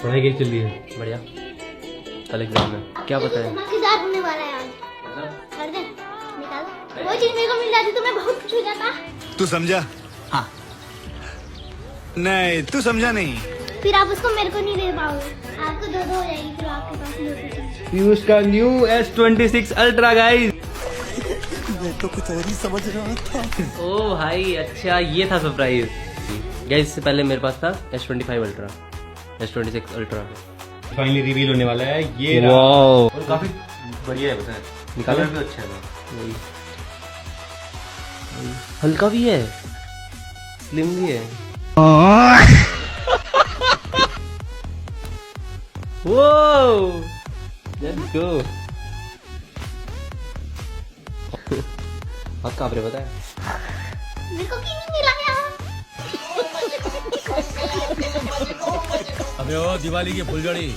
पढ़ाई कैसी चल रही है? बढ़िया। कल एग्जाम है, क्या पता है? धमाकेदार होने वाला है आज। कर दे, निकाल। वो चीज मेरे को मिल जाती तो मैं बहुत खुश हो जाता। तू समझा? हाँ। नहीं, तू समझा नहीं। फिर आप उसको मेरे को नहीं दे पाओगे, आपको दो हो जाएगी फिर आपके पास नहीं। पीयूष का न्यू S26 अल्ट्रा गाइस। मैं तो कुछ और ही समझ रहा था। ओ भाई अच्छा, ये था सरप्राइज। गाइस इससे पहले मेरे पास था S25 ultra, S26 ultra. Finally reveal होने वाला है ये। वाओ, और काफी बढ़िया है, पता है, निकालो। कलर भी अच्छा है ना। वही। हल्का भी है, स्लिम भी है। वो लेट्स गो। हाथ कांप रहे, पता है? मेरे को क्यों नहीं मिला यार? अबे ओ दिवाली की फुलझड़ी